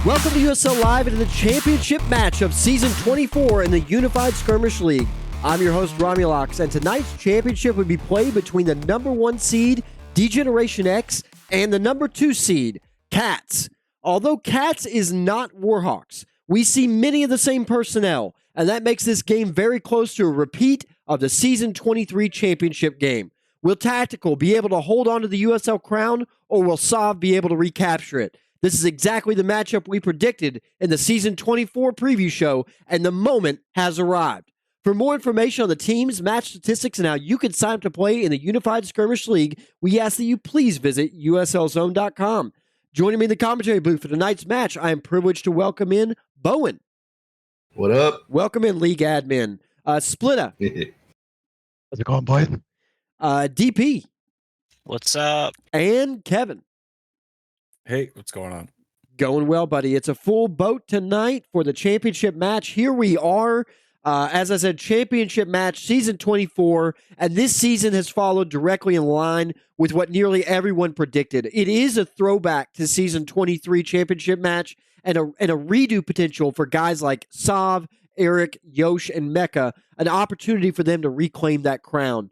Welcome to USL Live into the championship match of Season 24 in the Unified Skirmish League. I'm your host, Romulocks, and tonight's championship will be played between the number 1 seed, D-Generation X, and the number 2 seed, Cats. Although Cats is not Warhawks, we see many of the same personnel, and that makes this game very close to a repeat of the Season 23 championship game. Will Tactical be able to hold on to the USL crown, or will Sav be able to recapture it? This is exactly the matchup we predicted in the Season 24 preview show, and the moment has arrived. For more information on the teams, match statistics, and how you can sign up to play in the Unified Skirmish League, we ask that you please visit uslzone.com. Joining me in the commentary booth for tonight's match, I am privileged to welcome in Bowen. What up? Welcome in, League Admin. Splittah. How's it going, boys? DP. What's up? And Kevin. Hey, what's going on? Going well, buddy. It's a full boat tonight for the championship match. Here we are. As I said, championship match, Season 24, and this season has followed directly in line with what nearly everyone predicted. It is a throwback to Season 23 championship match and a redo potential for guys like Sav, Eric, Yosh, and Mecca, an opportunity for them to reclaim that crown.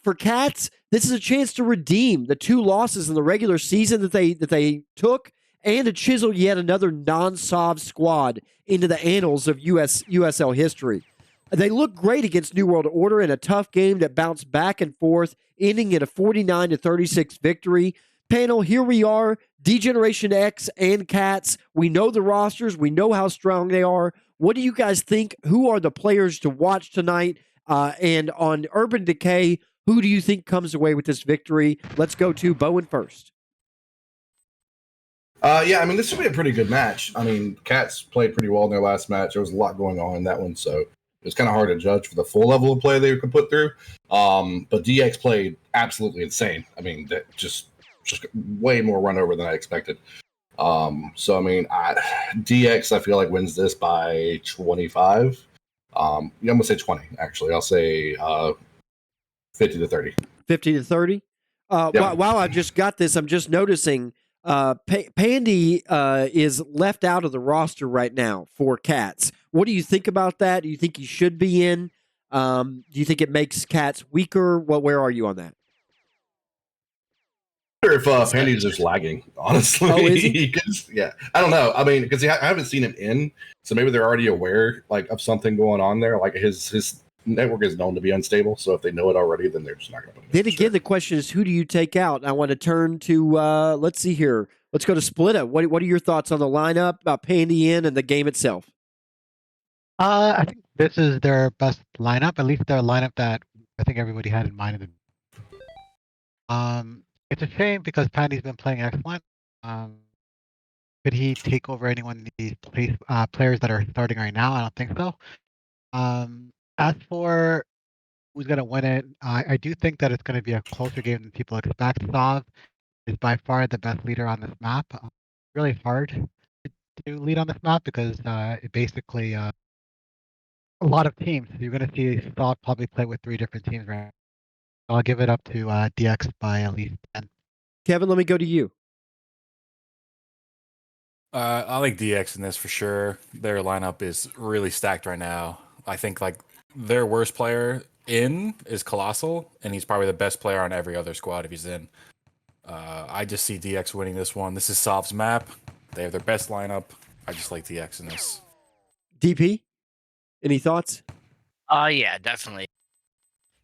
For Cats, this is a chance to redeem the 2 losses in the regular season that they took, and to chisel yet another non-Sav squad into the annals of USL history. They look great against New World Order in a tough game that bounced back and forth, ending in a 49-36 victory. Panel, here we are, D-Generation X and Cats. We know the rosters. We know how strong they are. What do you guys think? Who are the players to watch tonight? And on Urban Decay, who do you think comes away with this victory? Let's go to Bowen first. Yeah, I mean, this should be a pretty good match. I mean, Cats played pretty well in their last match. There was a lot going on in that one, so it was kind of hard to judge for the full level of play they could put through. But DX played absolutely insane. I mean, that just way more run over than I expected. So, I mean, DX, I feel like, wins this by 25. I'm going to say 20, actually. I'll say 50-30. 50-30? Yeah. While I've just got this, I'm just noticing Pandy is left out of the roster right now for Cats. What do you think about that? Do you think he should be in? Do you think it makes Cats weaker? Where are you on that? I wonder if Pandy's just lagging, honestly. Oh, is he? Yeah, I don't know. I mean, because I haven't seen him in, so maybe they're already aware of something going on there. Like his network is known to be unstable, so if they know it already, then they're just not going to. Then again, the question is, who do you take out? I want to turn to let's see here. Let's go to Splittah. What are your thoughts on the lineup, about Pandy in, and the game itself? I think this is their best lineup, at least their lineup that I think everybody had in mind. It's a shame because Pandy's been playing excellent. Could he take over any one of these players that are starting right now? I don't think so. As for who's going to win it, I do think that it's going to be a closer game than people expect. Sav is by far the best leader on this map. Really hard to lead on this map because it basically a lot of teams. You're going to see Sav probably play with 3 different teams right now. I'll give it up to DX by at least 10. Kevin, let me go to you. I like DX in this for sure. Their lineup is really stacked right now. I think their worst player in is Colossal, and he's probably the best player on every other squad if he's in. I just see DX winning this one. This is Sov's map. They have their best lineup. I just like DX in this. DP, any thoughts? Yeah, definitely.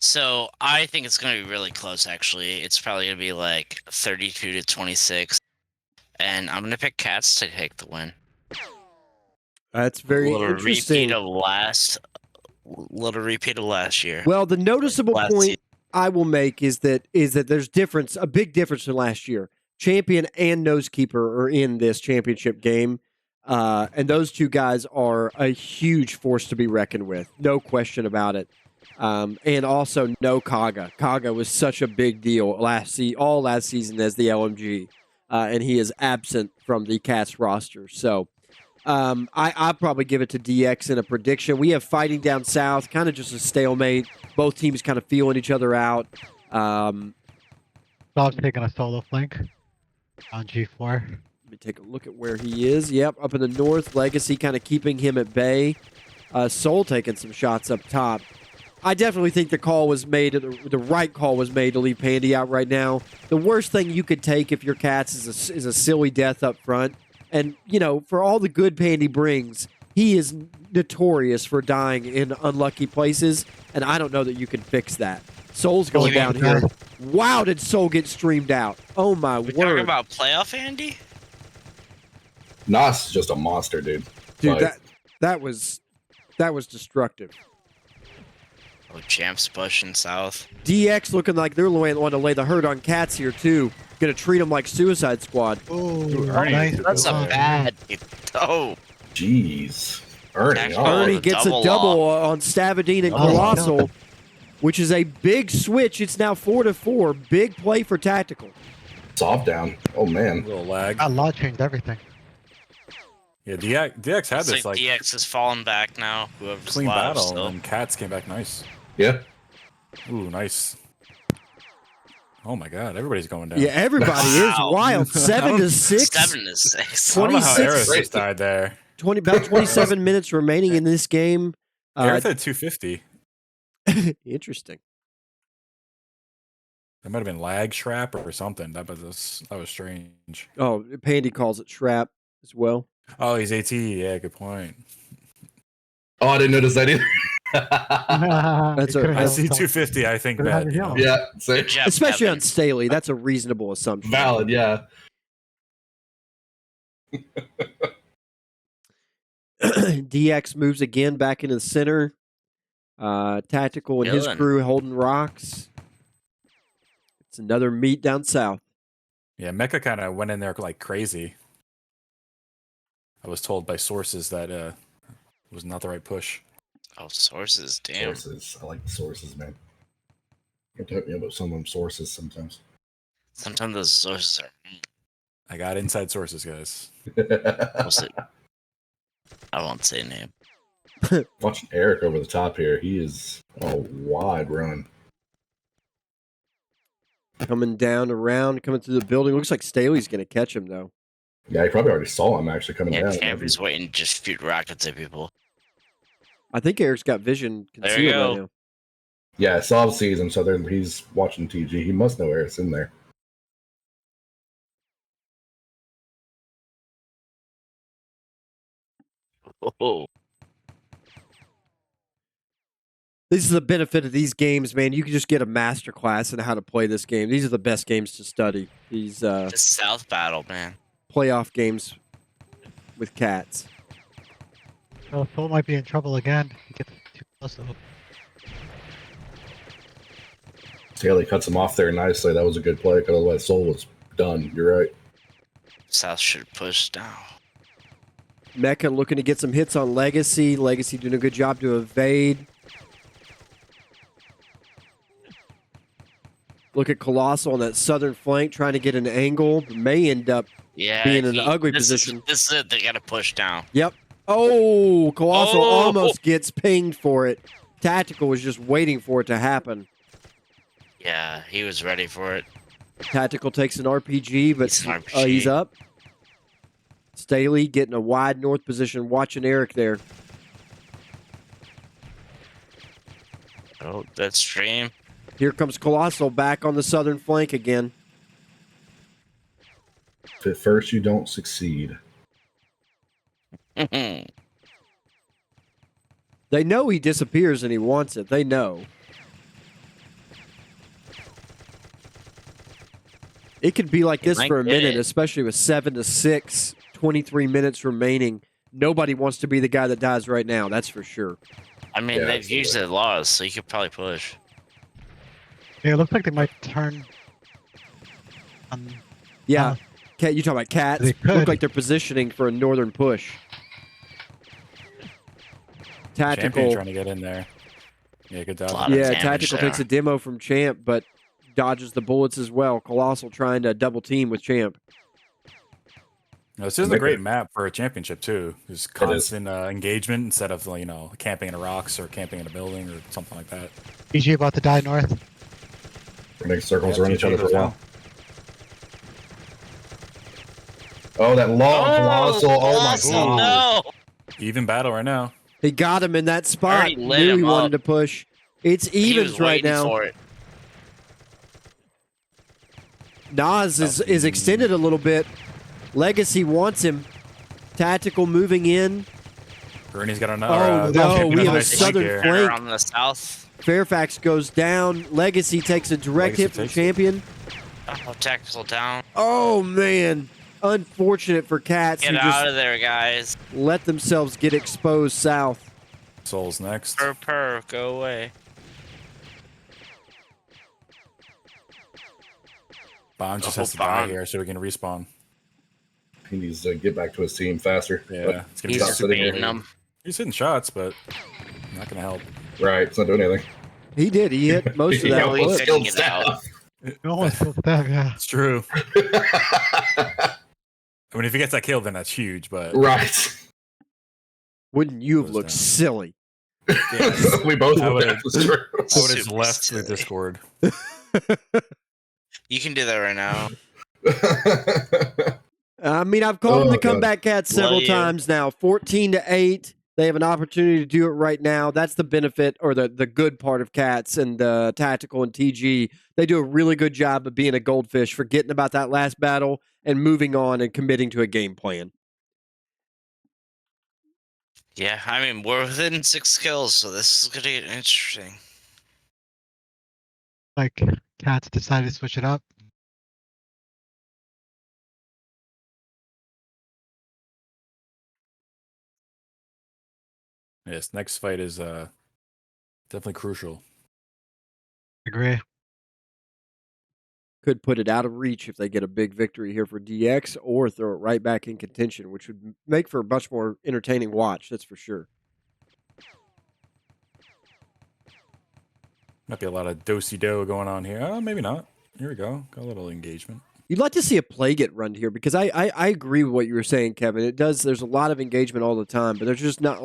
So I think it's going to be really close, actually. It's probably going to be like 32-26. And I'm going to pick Cats to take the win. That's very interesting. Little repeat of last year. Well, the noticeable point I will make is that there's a big difference from last year. Champion and Nosekeeper are in this championship game. And those 2 guys are a huge force to be reckoned with. No question about it. And also no Kaga. Kaga was such a big deal all last season as the LMG. And he is absent from the Cats roster. So I'll probably give it to DX in a prediction. We have fighting down south, kind of just a stalemate. Both teams kind of feeling each other out. Bob's taking a solo flank on G4. me take a look at where he is. Yep, up in the north. Legacy kind of keeping him at bay. Soul taking some shots up top. I definitely think the call was made, the right call was made to leave Pandy out right now. The worst thing you could take if you're Cats is a silly death up front. And, you know, for all the good Pandy brings, he is notorious for dying in unlucky places, and I don't know that you can fix that. Soul's going down here. Wow, did Soul get streamed out? Oh, my word. We're talking about playoff Andy? Nas is just a monster, dude. Dude, Like, that was destructive. Oh, Champs pushing south. DX looking like they're wanting to lay the hurt on Cats here, too. Gonna treat them like Suicide Squad. Oh, Ernie, nice. That's a bad. Oh, jeez. Ernie, Oh, Ernie the gets a double double on Stavadine and Oh, Colossal, which is a big switch. It's now 4-4. Big play for Tactical. soft down. Oh, A man. little lag. That law changed everything. Yeah, DX had it's this like like DX has fallen back now. Whoever's clean alive battle, still. and Cats came back nice. Yeah. Ooh, nice. Oh my God, everybody's going down. Yeah, everybody is Wow. wild. 7-6. 7-6. I don't know how 26 Aerith just died there. About 27 minutes remaining in this game. Aerith had 250. Interesting. That might have been lag shrap or something. That was strange. Oh, Pandy calls it Shrap as well. Oh, he's AT. Yeah, good point. Oh, I didn't notice that either. That's a- I see 250. I think Could've that. had You it know. yeah, same. Good job, Especially Kevin. on Staley. That's a reasonable assumption. Valid, yeah. DX moves again back into the center. Tactical and his Dylan. crew holding rocks. It's another meet down south. Yeah, Mecha kind of went in there like crazy. I was told by sources that it was not the right push. Oh, sources. Damn. Sources. I like the sources, man. You have to hook me up with some of them sources sometimes. Sometimes those sources are. I got inside sources, guys. What's it? I won't say name. Watching Eric over the top here. He is a wide run. Coming down around, coming through the building. Looks like Staley's going to catch him, though. Yeah, he probably already saw him actually coming Yeah, down. Champions waiting to just shoot rockets at people. I think Eric's got vision There you concealed right go. now. Yeah, Sav sees him, so he's watching TG. He must know Eric's in there. Oh, This is the benefit of these games, man. You can just get a master class in how to play this game. These are the best games to study. These this South battle, man. playoff games with Cats. So Soul might be in trouble again. He gets too close though. Staley cuts him off there nicely. That was a good play, because otherwise Soul was done. You're right. South should push down. Mecha looking to get some hits on Legacy. Legacy doing a good job to evade. Look at Colossal on that southern flank trying to get an angle. May end up. Yeah, Being in an ugly position. This is it. They gotta push down. Yep. Oh, Colossal Oh! almost gets pinged for it. Tactical was just waiting for it to happen. Yeah, he was ready for it. Tactical takes an RPG, but He's an RPG. he's up. Staley getting a wide north position, watching Eric there. Oh, that stream. Here comes Colossal back on the southern flank again. If at first you don't succeed. They know he disappears and he wants it. They know. It could be like this might for a get minute, it. especially with 7-6, 23 minutes remaining. Nobody wants to be the guy that dies right now. That's for sure. I mean, Yeah, they've used their laws, so you could probably push. Yeah, it looks like they might turn. Yeah. Uh, Cat, you talking about Cats? They could. Look like they're positioning for a northern push. Champion Tactical. trying to get in there. Yeah, good job. Lot of Yeah, damage Tactical there. takes a demo from Champ, but dodges the bullets as well. Colossal trying to double team with Champ. No, this is a great map for a championship too. There's constant engagement instead of camping in the rocks or camping in a building or something like that. PG about to die north. Running circles Yeah, around each other for a GG while. Oh, that long colossal. Oh my Colossal, god. no. Even battle right now. He got him in that spot. Already lit Knew he him wanted up. to push. It's He evens was right waiting now. for it. Nas is extended a little bit. Legacy wants him. Tactical moving in. Gurney's got another. Oh, no, we have a nice southern flank flank. On the south. Fairfax goes down. Legacy takes a direct Legacy hit from takes it. Champion. Oh, tactical down. Oh, man. Unfortunate for Cats Get who out just of there, guys. let themselves get exposed south. Souls next. Purr, go away. Bond just Oh, has to die Bond. here so we can respawn. He needs to get back to his team faster. Yeah, it's gonna He's be Stop just sitting baiting here. them. He's hitting shots, but not gonna help. Right, it's not doing anything. He did. He hit most of He that almost clip. killed Get out. Staff. No one's still staff, yeah. It's true. I mean, if he gets that kill, then that's huge. But Right. Wouldn't you have Goes looked down. silly? yes, We both I would. would've- That's true. I would have Super left silly. the Discord. You can do that right now. I mean, I've called them Oh, to come God. back Cats several Love you. times now. 14-8. They have an opportunity to do it right now. That's the benefit or the good part of Cats and Tactical and TG. They do a really good job of being a goldfish, forgetting about that last battle and moving on and committing to a game plan. Yeah, I mean, we're within 6 kills, so this is going to get interesting. Like, Cats decided to switch it up. Yes, next fight is definitely crucial. Agree. Could put it out of reach if they get a big victory here for DX or throw it right back in contention, which would make for a much more entertaining watch, that's for sure. Might be a lot of do-si-do going on here. Oh, maybe not. Here we go. Got a little engagement. You'd like to see a play get run here because I agree with what you were saying, Kevin. It does. There's a lot of engagement all the time, but there's just not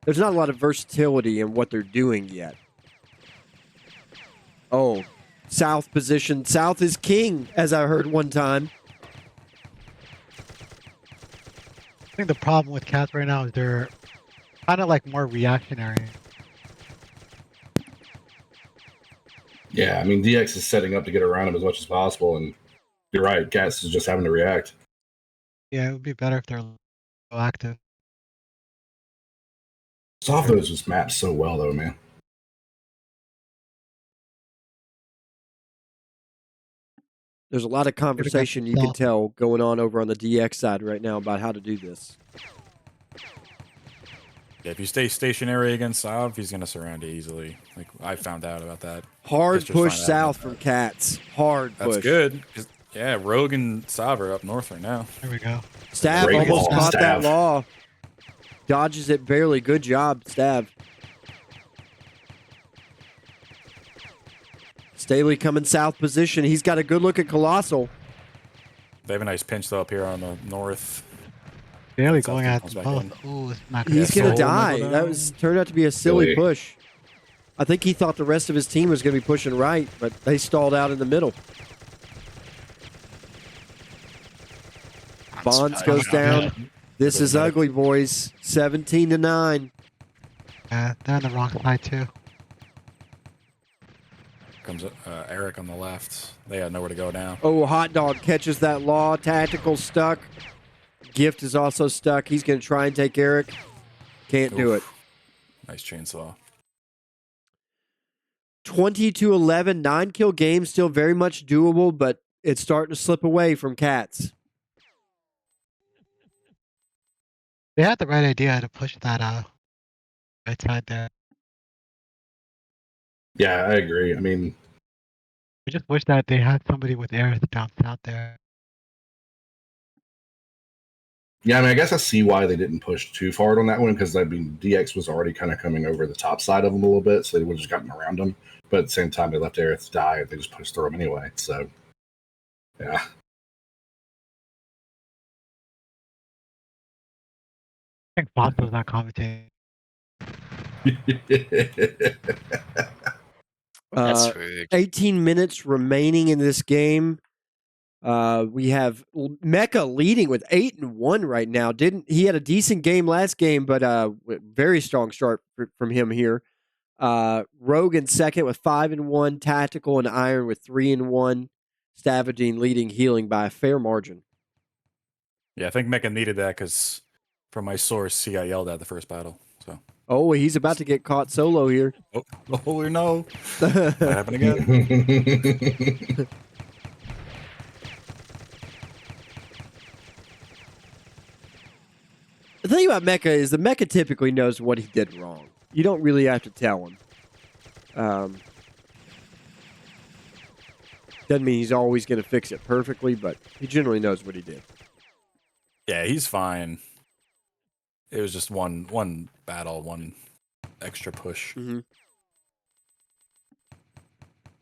there's not a lot of versatility in what they're doing yet. Oh, South position. South is king, as I heard one time. I think the problem with Cats right now is they're kind of like more reactionary. Yeah, I mean, DX is setting up to get around him as much as possible, and you're right, Cats is just having to react. Yeah, it would be better if they're proactive. Soft those just maps so well, though, man. There's a lot of conversation you can tell going on over on the DX side right now about how to do this. Yeah, if you stay stationary against Sav, he's gonna surround you easily. Like I found out about that. Hard Just push find out south about from that. Cats. Hard That's push. good. 'Cause, yeah, Rogue and Sav are up north right now. There we go. Stab Great almost ball, caught that Stab. law. Dodges it barely. Good job, Stab. Staley coming south position. He's got a good look at Colossal. They have a nice pinch though up here on the north. Barely South going team at comes them back both. in. Ooh, it's not He's good. going to Soul die. middle That down. was turned out to be a silly Silly. push. I think he thought the rest of his team was going to be pushing right, but they stalled out in the middle. Bonds goes down. This is ugly, boys. 17-9. Yeah, they're on the wrong side too. Comes Eric on the left. They got nowhere to go now. Oh, Hot Dog catches that law. Tactical stuck. Gift is also stuck. He's going to try and take Eric. Can't do it. Oof. Nice chainsaw. 20-11, 9-kill game, still very much doable, but it's starting to slip away from Cats. They had the right idea to push that right side there. Yeah, I agree. I mean, I just wish that they had somebody with air down south there. yeah, I mean, I guess I see why they didn't push too hard on that one because I mean, DX was already kind of coming over the top side of them a little bit, so they would have just gotten around them. But at the same time, they left Aerith to die, and they just pushed through him anyway. So, yeah. I think Fox was not commentating. That's rude. 18 minutes remaining in this game. We have Mecca leading with 8-1 right now. He had a decent game last game, but very strong start from him here. Rogue in second with 5-1. Tactical and Iron with 3-1. Stavagine leading healing by a fair margin. Yeah, I think Mecca needed that because from my source, he got yelled at the first battle. So. Oh, he's about to get caught solo here. Oh no. Might happen again. The thing about Mecca is the Mecca typically knows what he did wrong. You don't really have to tell him. Doesn't mean he's always going to fix it perfectly, but he generally knows what he did. Yeah, he's fine. It was just one battle, one extra push. Mm-hmm.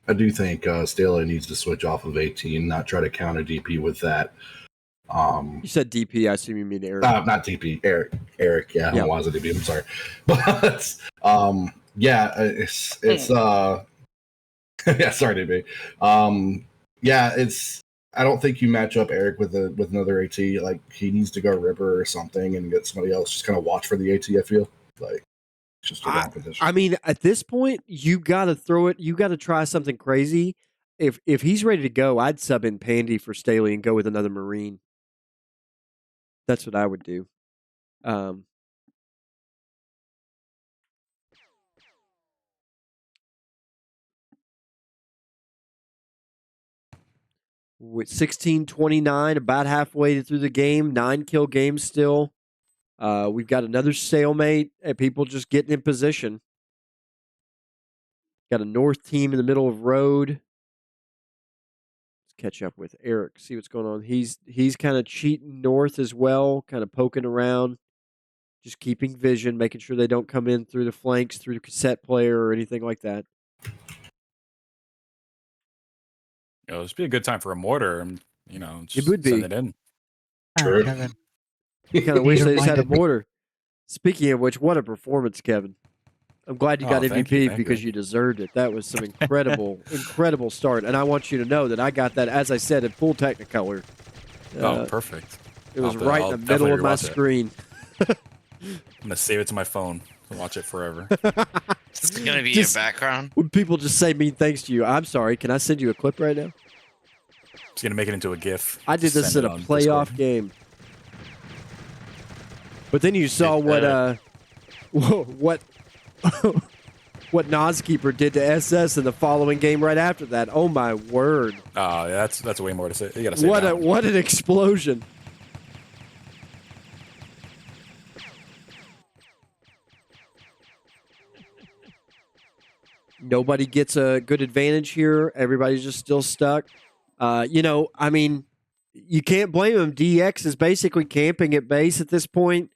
I do think Staley needs to switch off of 18, not try to counter DP with that. You said DP, I assume you mean Eric. Not DP, Eric. Yeah, I was a DP. I'm sorry, but yeah, it's yeah, sorry, DP. Yeah, it's. I don't think you match up Eric with another AT. Like he needs to go Ripper or something and get somebody else. Just kind of watch for the AT. I feel like it's just a wrong position. I mean, at this point, you got to throw it. You got to try something crazy. If he's ready to go, I'd sub in Pandy for Staley and go with another Marine. That's what I would do. With 16-29, about halfway through the game, 9-kill game still. We've got another stalemate and people just getting in position. Got a north team in the middle of road. Let's catch up with Eric, see what's going on. He's kind of cheating north as well, kind of poking around, just keeping vision, making sure they don't come in through the flanks, through the cassette player or anything like that. This would be a good time for a mortar, and just it would be. send it in. True. Kevin. I kind of wish they just had a Reminded me. mortar. Speaking of which, what a performance, Kevin. I'm glad you got thank MVP you, because you deserved it. That was some incredible start. And I want you to know that I got that, as I said, in full Technicolor. Perfect. It was I'll right in the middle definitely of my rewatch it. screen. I'm gonna save it to my phone and watch it forever. It's gonna be Just- your background. When people just say mean things to you, I'm sorry. Can I send you a clip right now? Just gonna make it into a GIF. I did this Send in it a on playoff Discord. game. But then you saw what Noskeeper did to SS in the following game right after that. Oh my word! Oh, yeah, that's way more to say. You gotta say that. What an explosion! Nobody gets a good advantage here. Everybody's just still stuck. I mean, you can't blame him. DX is basically camping at base at this point,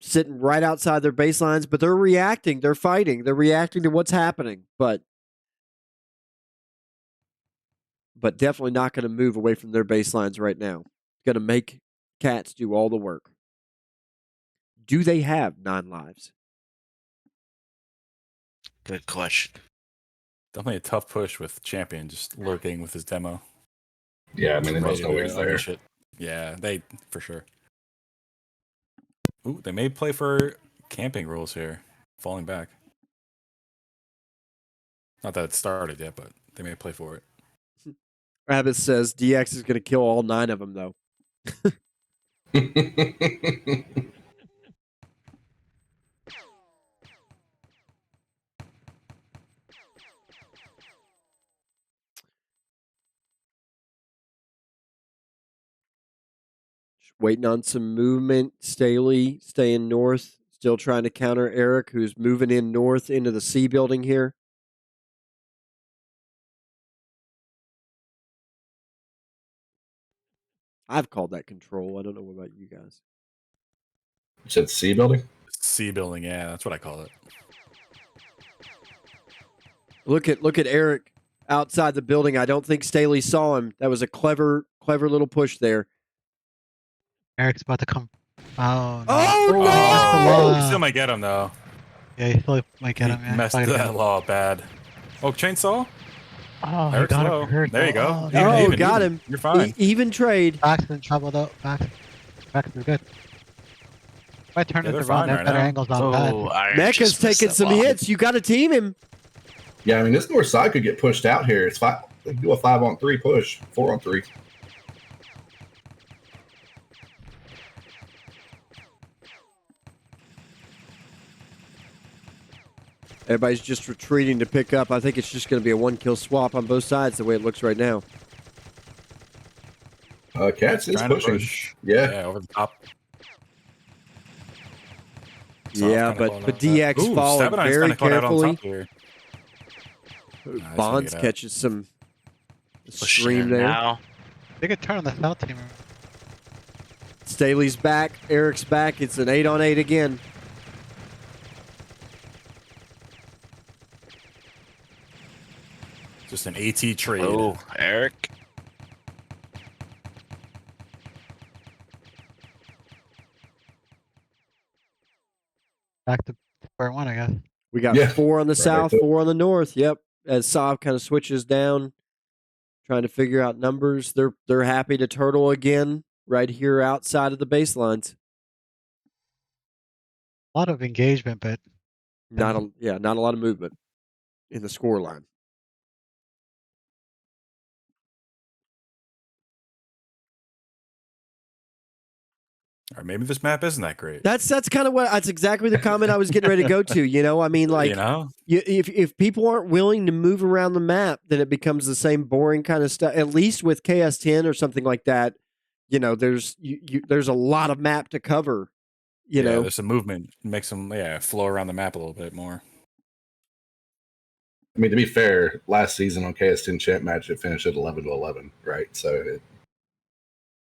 sitting right outside their baselines, but they're reacting. They're fighting. They're reacting to what's happening, but definitely not going to move away from their baselines right now. Going to make Cats do all the work. Do they have 9 lives? Good question. Definitely a tough push with Champion just lurking with his demo. Yeah, I mean they Ready must know to he's there. unleash it. Yeah, they for sure. Ooh, they may play for camping rules here, falling back. Not that it started yet, but they may play for it. Rabbit says DX is going to kill all 9 of them, though. Just waiting on some movement. Staley staying north, still trying to counter Eric, who's moving in north into the C building here. I've called that control. I don't know what about you guys. You said C building? C building, yeah, that's what I call it. Look at Eric outside the building. I don't think Staley saw him. That was a clever little push there. Eric's about to come. Oh, no. Oh, He no! messed the law You up. still might get him though. Yeah, he still might get him. He Yeah. messed Probably that get him. law bad. Oh, chainsaw? Oh, he Eric's got low. him hurt. There you go. Oh, Even, Oh, even, got even. him. You're fine. Even trade. Back's in trouble though. Back's good. If I turn Yeah, this they're around, fine they have right better now. angles on Oh, that. Iron Mecca's just missed taking that some ball. hits. You got to team him. Yeah, I mean, this north side could get pushed out here. It's five. They can do a 5-on-3 push, 4-on-3. Everybody's just retreating to pick up. I think it's just going to be a 1-kill swap on both sides the way it looks right now. Cats is Trying to pushing. push. Yeah. Yeah, over the top. Yeah, but DX Ooh, followed Stabanine's very kinda caught out on carefully. top here. Nah, he's gonna Bonds get out. catches some Pushing stream in there. now. They could turn on the south team. Staley's back. Eric's back. It's an 8-on-8 again. Just an AT trade. Oh, Eric. Back to square one, I guess. We got Yeah. 4 on the Right south, there. 4 on the north. Yep. As Sav kind of switches down, trying to figure out numbers. They're happy to turtle again right here outside of the baselines. A lot of engagement, but Not a lot of movement in the score line. Or maybe this map isn't that great. That's kind of that's exactly the comment I was getting ready to go to. You know, I mean, like, you know? if people aren't willing to move around the map, then it becomes the same boring kind of stuff. At least with KS10 or something like that, you know, there's there's a lot of map to cover. You know, There's some movement. Makes them flow around the map a little bit more. I mean, to be fair, last season on KS10 Champ match, it finished at 11-11, right? So,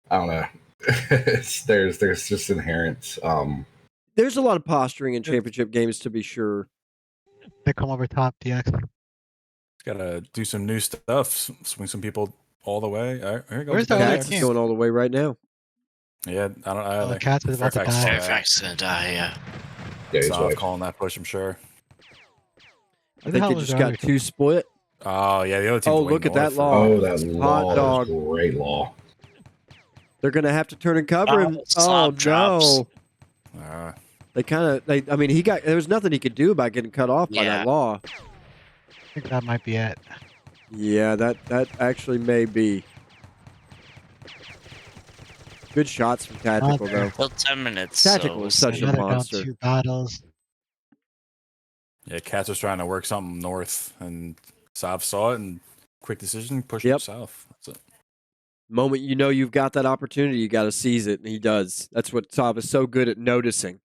I don't know. there's just inherent. there's a lot of posturing in championship games, to be sure. they come over top, DX. Got to do some new stuff. Swing some people all the way. All right, here goes Where's the the other Cats team? is going all the way right now. Yeah, I don't know. Oh, Cats is about to Fairfax die. Fairfax is gonna die. Yeah. Yeah, he's So right. calling that push, I'm sure. I Who the think hell it was just the other got 2 split. Oh, yeah, the other team. Oh, look at that law. Oh, that Hot law dog. is great law. They're going to have to turn and cover him. Slob Oh, drops. no. I mean, there was nothing he could do about getting cut off by that Yeah. law. I think that might be it. Yeah, that actually may be. Good shots from Tactical, there. though. Still 10 minutes. Tactical is such a Another down monster. 2 battles. Yeah, Cats was trying to work something north, and Sav saw it and quick decision, push Yep. it south. That's it. Moment you know you've got that opportunity, you got to seize it, and he does. That's what Sav is so good at noticing.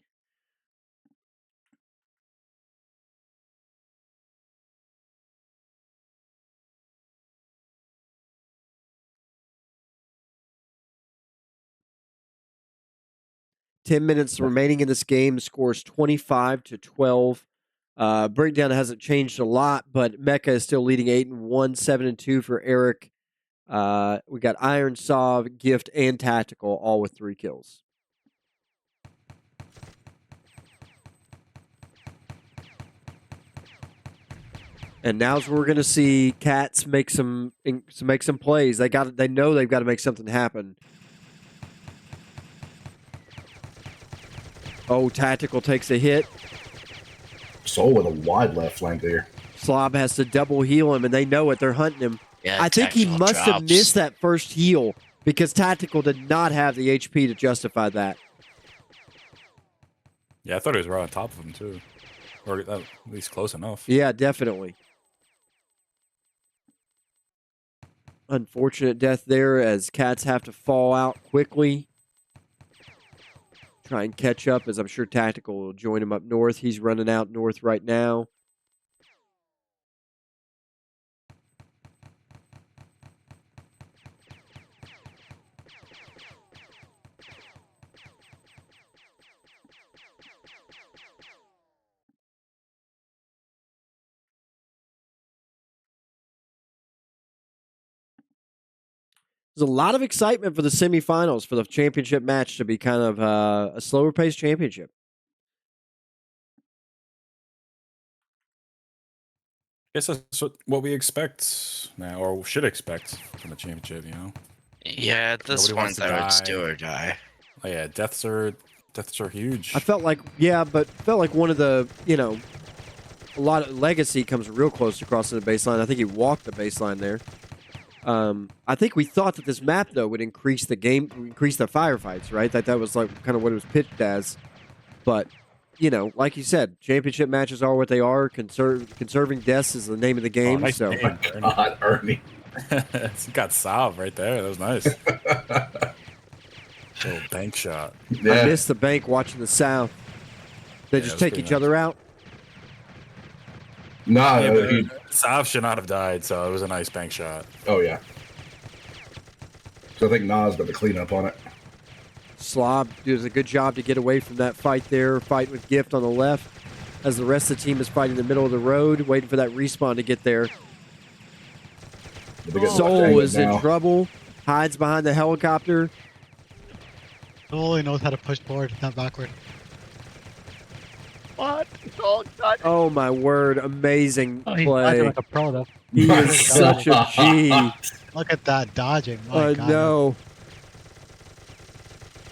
Ten minutes remaining in this game. Scores 25-12. Breakdown hasn't changed a lot, but Mecca is still leading 8-1, 7-2 for Eric. We got Iron Sav, Gift, and Tactical, all with 3 kills. And now's where we're going to see Cats make some plays. They know they've got to make something happen. Oh, Tactical takes a hit. Soul with a wide left flank there. Slob has to double heal him, and they know it. They're hunting him. Yeah, I think he Tactical must have drops. missed that first heal because Tactical did not have the HP to justify that. Yeah, I thought he was right on top of him, too. Or at least close enough. Yeah, definitely. Unfortunate death there as Cats have to fall out quickly. Try and catch up, as I'm sure Tactical will join him up north. He's running out north right now. There's a lot of excitement for the semifinals, for the championship match to be kind of a slower paced championship. guess that's what we expect now, or should expect from the championship. Yeah, at this Nobody wants point, to that it's die. do or die. Oh, yeah, deaths are huge. I felt like one of the, a lot of Legacy comes real close to crossing the baseline. I think he walked the baseline there. I think we thought that this map though would increase the firefights, right? That was like kind of what it was pitched as. But like you said, championship matches are what they are. Conserving deaths is the name of the game. Nice so, game, God, Ernie. He got salve right there. That was nice. Little bank shot. Yeah. I missed the bank watching the south. They Yeah, just that's take pretty each other out. No, Yeah, but he, salve should not have died, so it was a nice bank shot. oh yeah. So I think Nas got the cleanup on it. Slob does a good job to get away from that fight there. Fight with Gift on the left as the rest of the team is fighting in the middle of the road, waiting for that respawn to get there. But they get Soul angled is in now. trouble. Hides behind the helicopter. Soul knows how to push forward, not backward. What? Oh my word! Amazing Oh, he's play. dodging like a pro though. He is such a G. Look at that dodging. My I God. know.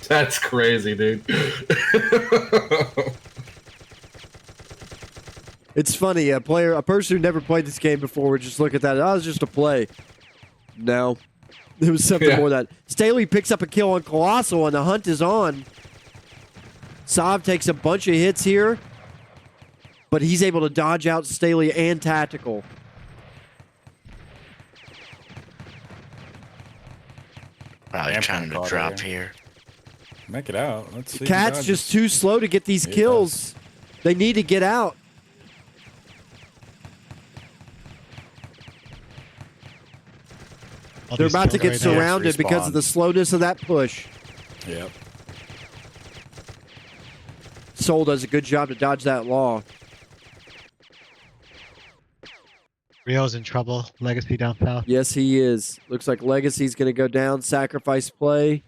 That's crazy, dude. It's funny. A person who never played this game before would just look at that. Oh, it's just a play. No, there was something more than that. Staley picks up a kill on Colossal, and the hunt is on. Saab takes a bunch of hits here, but he's able to dodge out Staley and Tactical. Probably Damn, trying to caught drop her. here. Make it out. Let's see. Cat's just too slow to get these Yeah. kills. They need to get out. All They're these about to kills get right now. surrounded because of the slowness of that push. Yep. Soul does a good job to dodge that law. Rio's in trouble. Legacy down south. Yes, he is. Looks like Legacy's going to go down. Sacrifice play.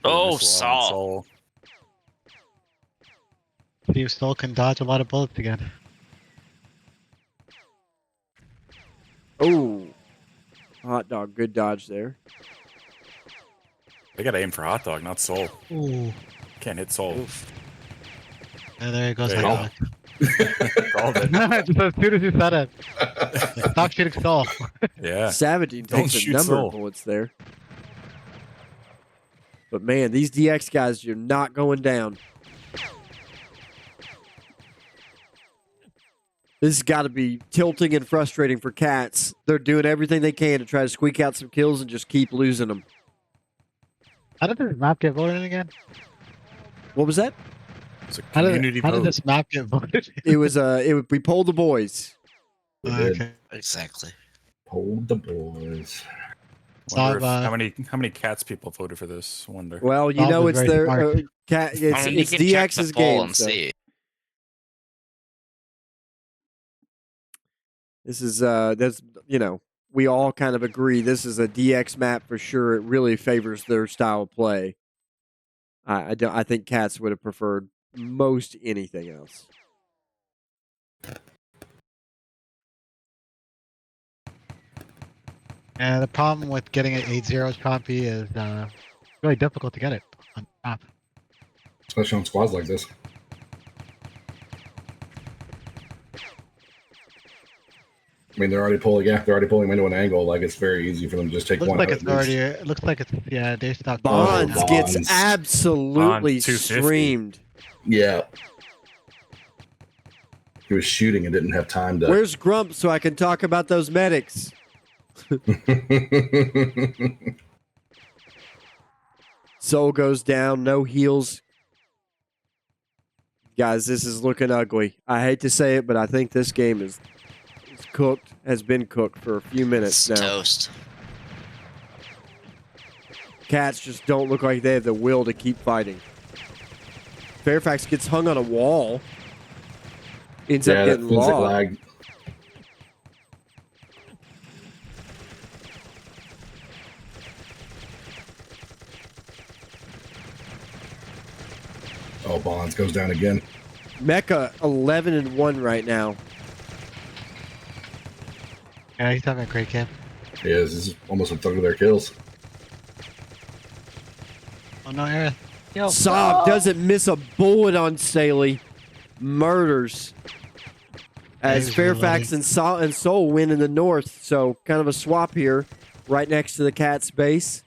Oh, Nice law on Saul. See if Soul can dodge a lot of bullets again. Oh, hot dog. Good dodge there. They gotta aim for hot dog, not soul. Ooh. Can't hit soul. And there he goes. There you hot Called it. dog. Just as soon as you said it. Stop shooting Soul. Yeah. Savaging Don't takes a shoot number Soul. of bullets there. But man, these DX guys are not going down. This has got to be tilting and frustrating for Cats. They're doing everything they can to try to squeak out some kills and just keep losing them. How did this map get voted in again? What was that? It's a How community did vote. this map get voted? It was we polled the boys. We did. Okay. Exactly. Hold the boys. Wonder if- Sav, how many cats people voted for this? I wonder. Well, you Bob know was it's very their smart. Cat. I It's, mean, it's you can check the DX's poll game. and So. see. This is that's we all kind of agree this is a DX map for sure. It really favors their style of play. I think Cats would have preferred most anything else. And the problem with getting it 8-0 choppy is really difficult to get it on the map. Especially on squads like this. I mean, they're already pulling into an angle. Like, it's very easy for them to just take Looks one. like hit it's and just- already. It looks like it's they stopped. Bonds Bonds. gets absolutely Bonds 250. streamed. Yeah. He was shooting and didn't have time to. Where's Grump so I can talk about those medics? Soul goes down, no heals. Guys, this is looking ugly. I hate to say it, but I think this game is cooked, has been cooked for a few minutes It's now. toast. Cats just don't look like they have the will to keep fighting. Fairfax gets hung on a wall. Ends up Yeah, that getting feels like logged. lag. Oh, Bonds goes down again. Mecca 11-1 right now. Yeah, he's having a great game. He is. This is almost a third of their kills. Oh no, Aaron. Yo, Saab doesn't miss a bullet on Staley. Murders. As He's Fairfax reloading. and Seoul win in the north. So kind of a swap here right next to the Cats base.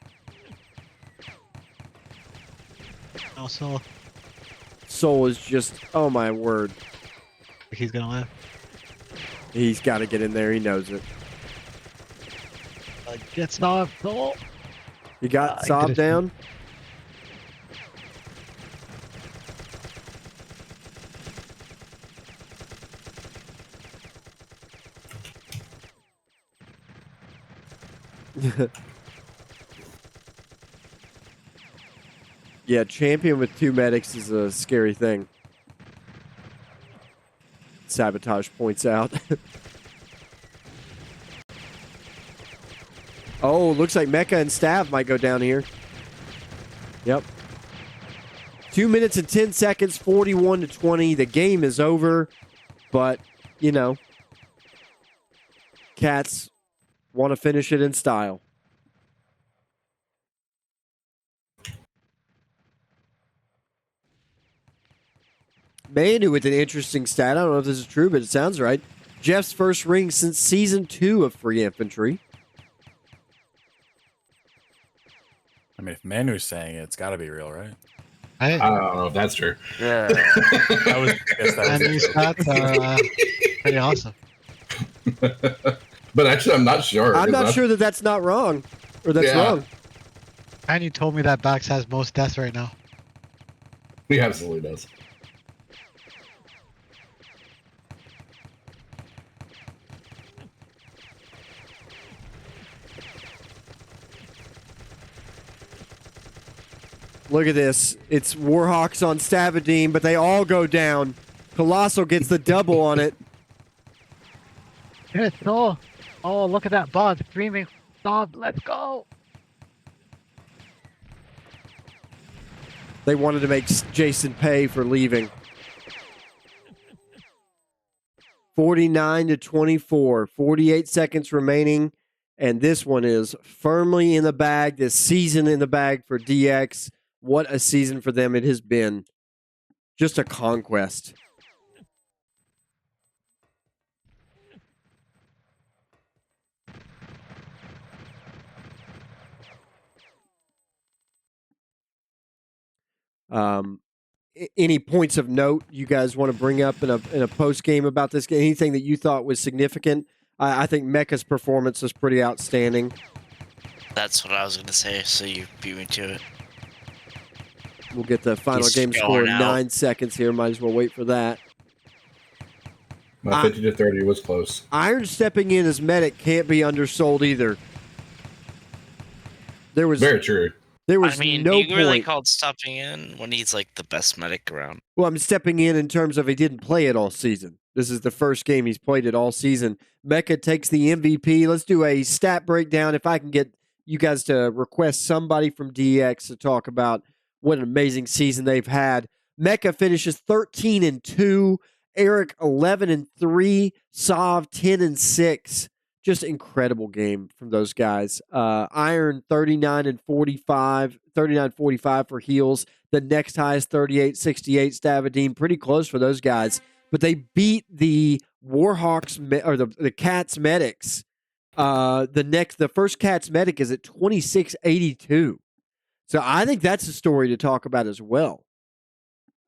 Also, Seoul is just, oh my word. he's gonna live. He's got to get in there. He knows it. Get stopped. Oh. He got I Saab could've- down. Yeah, champion with 2 medics is a scary thing. Sabotage points out. Oh, looks like Mecha and Stav might go down here. Yep. 2 minutes and 10 seconds, 41-20. The game is over, but, you know, Cats want to finish it in style. Manu with an interesting stat. I don't know if this is true, but it sounds right. Jeff's first ring since season 2 of Free Infantry. I mean, if Manu's saying it, it's got to be real, right? Hey, I don't know if that's true. Yeah. That was, I guess that and was these stats are pretty awesome. But actually, I'm not sure. I'm 'cause not sure that that's not wrong, or that's Yeah. wrong. And you told me that Bax has most deaths right now. He absolutely does. Look at this. It's Warhawks on Stavadine, but they all go down. Colossal gets the double on it. It's so. Oh, look at that bug streaming. Stop. Let's go. They wanted to make Jason pay for leaving. 49-24. 48 seconds remaining. And this one is firmly in the bag. This season in the bag for DX. What a season for them it has been. Just a conquest. Any points of note you guys want to bring up in a post game about this game? Anything that you thought was significant? I think Mecha's performance was pretty outstanding. That's what I was gonna say. So you beat me to it. We'll get the final He's game score in going out. 9 seconds here. Might as well wait for that. My 50-30 was close. Iron stepping in as medic can't be undersold either. There was Very true. there was I mean, no you really point. called stopping in when he's like the best medic around. Well, I'm stepping in terms of he didn't play it all season. This is the first game he's played it all season. Mecha takes the MVP. Let's do a stat breakdown. If I can get you guys to request somebody from DX to talk about what an amazing season they've had. Mecha finishes 13-2. Eric 11-3. Sav 10-6. Just incredible game from those guys. Iron 39-45. 39-45 for heals. The next highest 38-68. Stavadine pretty close for those guys. But they beat the Warhawks or the Cats medics. The first Cats medic is at 26-82. So I think that's a story to talk about as well.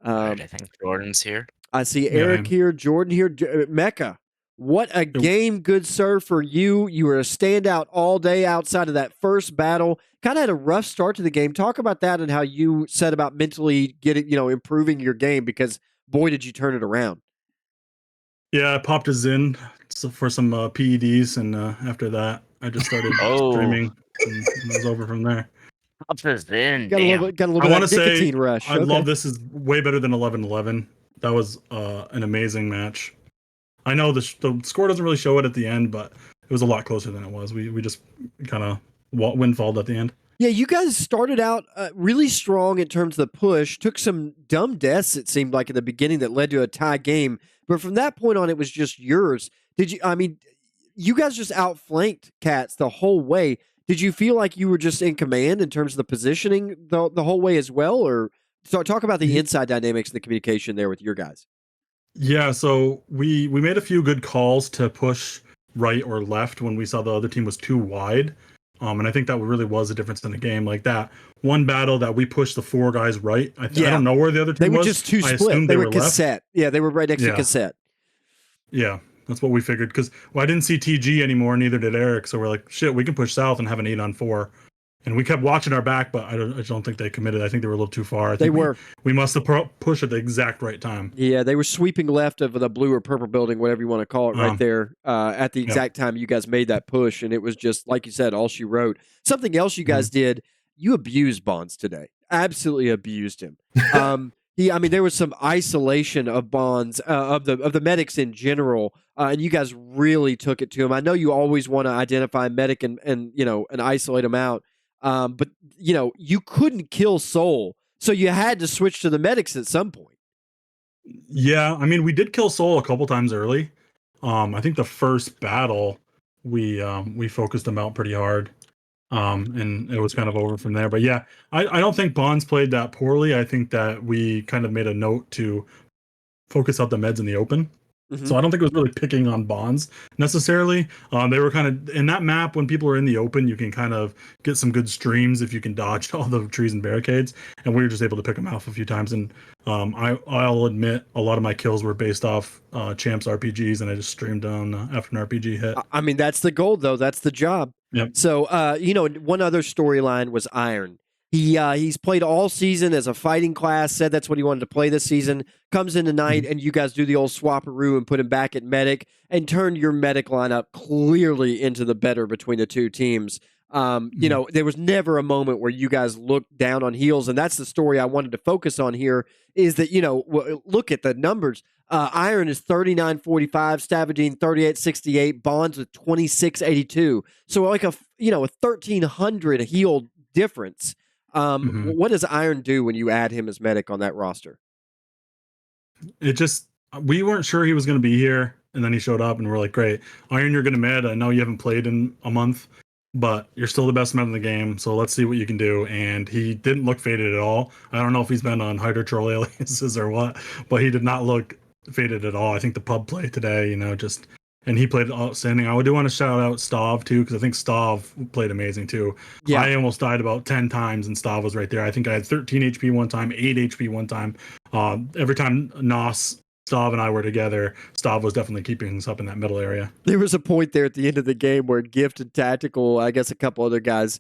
Alright, I think Jordan's here. I see Eric here, Jordan here, Mecha. What a game, good sir, for you. You were a standout all day outside of that first battle. Kind of had a rough start to the game. Talk about that and how you set about mentally improving your game, because boy, did you turn it around. Yeah, I popped a Zin for some PEDs, and after that, I just started streaming, and it was over from there. Up this in. Got a little bit I of want to that say nicotine rush. I love this is way better than 11-11. That was an amazing match. I know the score doesn't really show it at the end, but it was a lot closer than it was. We just kind of windfalled at the end. Yeah, you guys started out really strong in terms of the push. Took some dumb deaths, it seemed like, in the beginning that led to a tie game. But from that point on, it was just yours. Did you? I mean, you guys just outflanked Cats the whole way. Did you feel like you were just in command in terms of the positioning the whole way as well? Or talk about the inside dynamics and the communication there with your guys. Yeah, so we made a few good calls to push right or left when we saw the other team was too wide. And I think that really was a difference in the game. Like that one battle that we pushed the 4 guys right. I don't know where the other team was. They were just too I split. assumed They were left. cassette. Yeah, they were right next to cassette. Yeah, that's what we figured. Because I didn't see TG anymore, neither did Eric. So we're like, shit, we can push south and have an 8-on-4. And we kept watching our back, but I don't think they committed. I think they were a little too far. I think we must have pushed at the exact right time. Yeah, they were sweeping left of the blue or purple building, whatever you want to call it, right there at the exact time you guys made that push. And it was just, like you said, all she wrote. Something else you guys did, you abused Bonds today. Absolutely abused him. There was some isolation of Bonds, of the medics in general, and you guys really took it to him. I know you always want to identify a medic and isolate him out. But you couldn't kill Soul, so you had to switch to the medics at some point. Yeah, I mean, we did kill Soul a couple times early. I think the first battle we focused him out pretty hard, and it was kind of over from there. But yeah, I don't think Bonds played that poorly. I think that we kind of made a note to focus out the meds in the open. So I don't think it was really picking on Bonds necessarily. They were kind of in that map when people are in the open, you can kind of get some good streams if you can dodge all the trees and barricades. And we were just able to pick them off a few times. And I'll admit a lot of my kills were based off Champs RPGs, and I just streamed on after an RPG hit. I mean, that's the goal, though. That's the job. Yep. So, one other storyline was Iron. He's played all season as a fighting class, said that's what he wanted to play this season, comes in tonight, and you guys do the old swapperoo and put him back at medic and turn your medic lineup clearly into the better between the two teams. There was never a moment where you guys looked down on heels, and that's the story I wanted to focus on here, is that, look at the numbers. Iron is 39.45, Stavagine 38.68, Bonds with 26.82. So like a 1,300 heal difference. What does Iron do when you add him as medic on that roster? We weren't sure he was going to be here, and then he showed up, and we're like, great, Iron, you're going to med. I know you haven't played in a month, but you're still the best med in the game, so let's see what you can do. And he didn't look faded at all. I don't know if he's been on Hydro Troll aliases or what, but he did not look faded at all. I think the pub play today, and he played outstanding. I do want to shout out Stav too, because I think Stav played amazing too. Yeah. I almost died about 10 times, and Stav was right there. I think I had 13 HP one time, 8 HP one time. Every time Nos, Stav, and I were together, Stav was definitely keeping us up in that middle area. There was a point there at the end of the game where Gift and Tactical, I guess a couple other guys,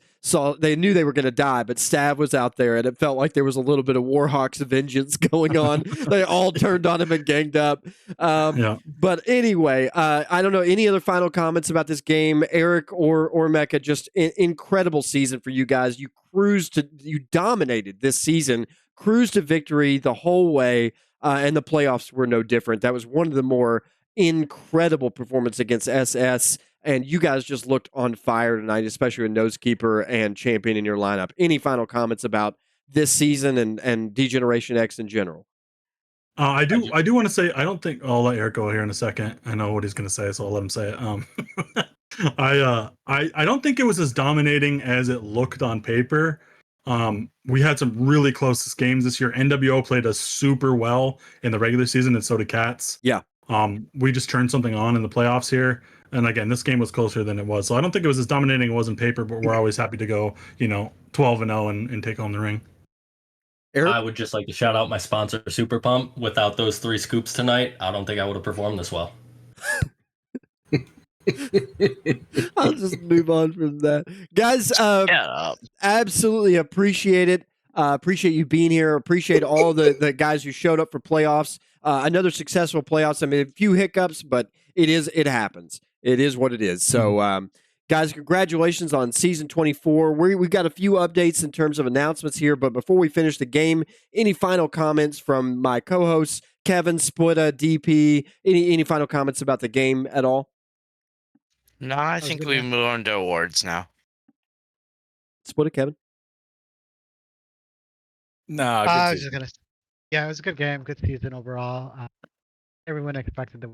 they knew they were going to die, but Stav was out there, and it felt like there was a little bit of Warhawks vengeance going on. They all turned on him and ganged up. But anyway, I don't know, any other final comments about this game? Eric or Mecca, just incredible season for you guys. You dominated this season, cruised to victory the whole way. And the playoffs were no different. That was one of the more incredible performances against SS, and you guys just looked on fire tonight, especially with Nosekeeper and Champion in your lineup. Any final comments about this season and Degeneration X in general? I do want to say, I don't think I'll let Eric go here in a second. I know what he's going to say, so I'll let him say it. I don't think it was as dominating as it looked on paper. We had some really close games this year. NWO played us super well in the regular season, and so did Cats. Yeah. We just turned something on in the playoffs here. And again, this game was closer than it was. So I don't think it was as dominating as it was in paper, but we're always happy to go, 12-0 and take home the ring. Eric? I would just like to shout out my sponsor, Super Pump. Without those 3 scoops tonight, I don't think I would have performed this well. I'll just move on from that. Guys, absolutely appreciate it. Appreciate you being here. Appreciate all the guys who showed up for playoffs. Another successful playoffs. I mean, a few hiccups, but it happens. It is what it is. So, guys, congratulations on season 24. We've got a few updates in terms of announcements here, but before we finish the game, any final comments from my co-hosts, Kevin, Splittah, DP? Any final comments about the game at all? No, I think we move on to awards now. Splittah, Kevin? No, I was just gonna. Yeah, it was a good game, good season overall. Everyone expected to.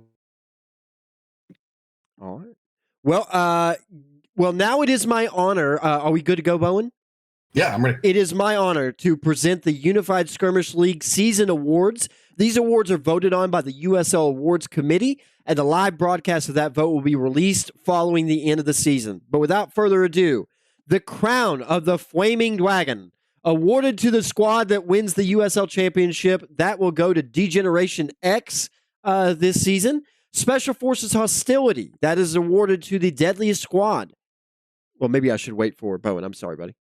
All right. Well, now it is my honor. Are we good to go, Bowen? Yeah, I'm ready. It is my honor to present the Unified Skirmish League Season Awards. These awards are voted on by the USL Awards Committee, and the live broadcast of that vote will be released following the end of the season. But without further ado, the crown of the Flaming Dragon, awarded to the squad that wins the USL Championship, that will go to D-Generation X this season. Special Forces Hostility, that is awarded to the Deadliest Squad. Well, maybe I should wait for Bowen. I'm sorry, buddy.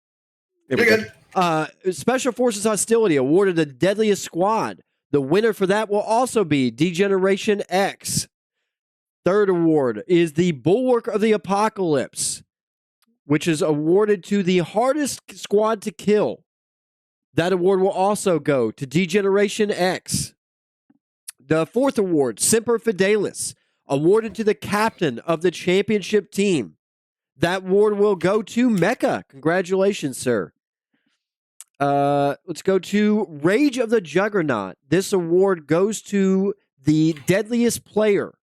You're good. Special Forces Hostility awarded the Deadliest Squad. The winner for that will also be D-Generation X. Third award is the Bulwark of the Apocalypse, which is awarded to the Hardest Squad to Kill. That award will also go to D-Generation X. The fourth award, Semper Fidelis, awarded to the captain of the championship team. That award will go to Mecca. Congratulations, sir. Let's go to Rage of the Juggernaut. This award goes to the deadliest player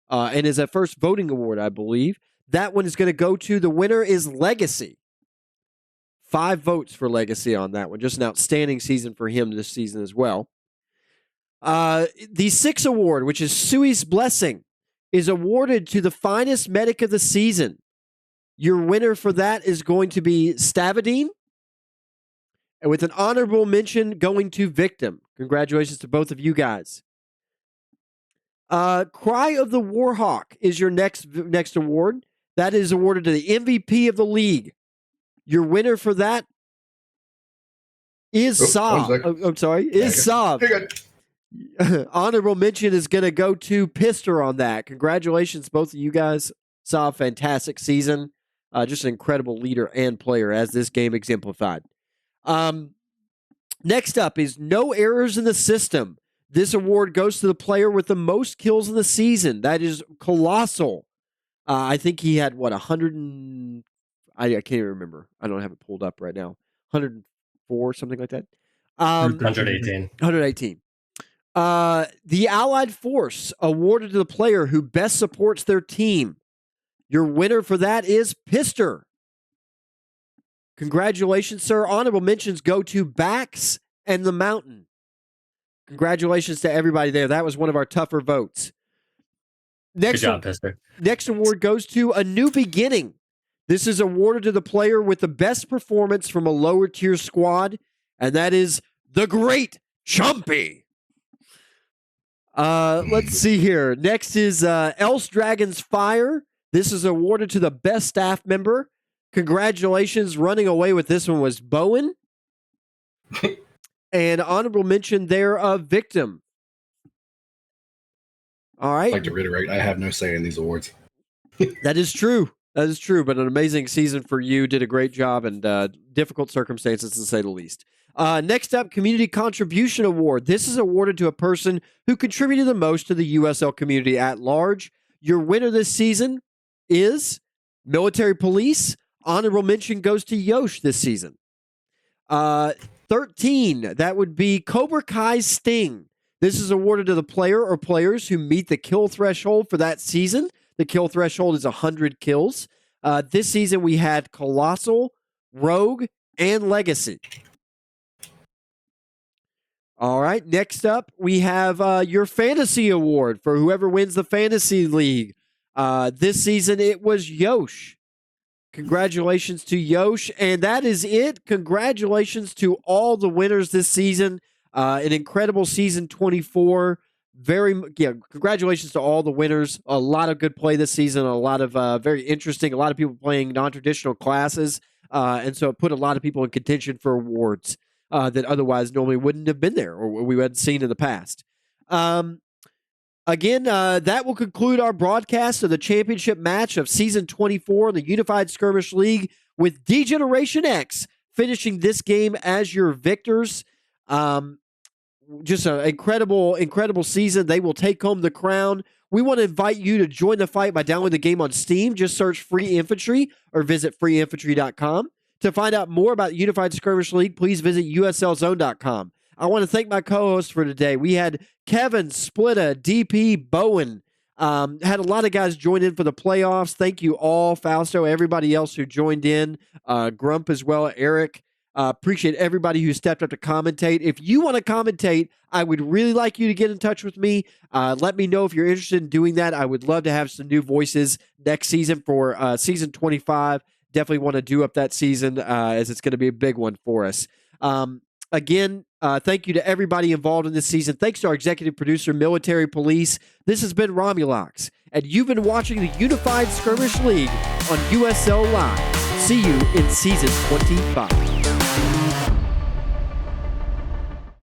and is a first voting award, I believe. That one is going to go to the winner is Legacy. 5 votes for Legacy on that one. Just an outstanding season for him this season as well. The 6th award, which is Sui's Blessing, is awarded to the finest medic of the season. Your winner for that is going to be Stavadine. And with an honorable mention going to Victim. Congratulations to both of you guys. Cry of the Warhawk is your next award. That is awarded to the MVP of the league. Your winner for that is Saab. I'm sorry, is Saab. Honorable mention is going to go to Pister on that. Congratulations, both of you guys. Saab, fantastic season. Just an incredible leader and player, as this game exemplified. Next up is No Errors in the System. This award goes to the player with the most kills in the season. That is Colossal. I think he had, 100 and... I can't even remember. I don't have it pulled up right now. 104, something like that. 118. 118. The Allied Force, awarded to the player who best supports their team. Your winner for that is Pister. Congratulations, sir. Honorable mentions go to Bax and the Mountain. Congratulations to everybody there. That was one of our tougher votes. Good job, Pister. Next award goes to A New Beginning. This is awarded to the player with the best performance from a lower tier squad, and that is the Great Chumpy. Let's see here. Next is Else Dragon's Fire. This is awarded to the best staff member. Congratulations. Running away with this one was Bowen. And honorable mention there of Victim. All right. I'd like to reiterate, I have no say in these awards. That is true. That is true, but an amazing season for you. Did a great job and difficult circumstances, to say the least. Next up, Community Contribution Award. This is awarded to a person who contributed the most to the USL community at large. Your winner this season is Military Police. Honorable mention goes to Yosh this season. 13, that would be Cobra Kai's Sting. This is awarded to the player or players who meet the kill threshold for that season. The kill threshold is 100 kills. This season we had Colossal, Rogue, and Legacy. All right, next up we have your Fantasy Award for whoever wins the Fantasy League. This season it was Yosh. Congratulations to Yosh. And that is it. Congratulations to all the winners this season. An incredible season 24. Congratulations to all the winners. A lot of good play this season. A lot of very interesting. A lot of people playing non-traditional classes, and so it put a lot of people in contention for awards that otherwise normally wouldn't have been there or we hadn't seen in the past. Again, that will conclude our broadcast of the championship match of season 24 in the Unified Skirmish League, with D-Generation X finishing this game as your victors. Just an incredible season. They will take home the crown. We want to invite you to join the fight by downloading the game on Steam. Just search Free Infantry or visit freeinfantry.com. To find out more about the Unified Skirmish League, please visit uslzone.com. I want to thank my co-hosts for today. We had Kevin, Splittah, DP, Bowen, Had a lot of guys join in for the playoffs. Thank you all, Fausto, everybody else who joined in, Grump as well, Eric. Appreciate everybody who stepped up to commentate. If you want to commentate, I would really like you to get in touch with me. Let me know if you're interested in doing that. I would love to have some new voices next season for season 25. Definitely want to do up that season as it's going to be a big one for us. Again, thank you to everybody involved in this season. Thanks to our executive producer, Military Police. This has been Romulocks, and you've been watching the Unified Skirmish League on USL Live. See you in season 25.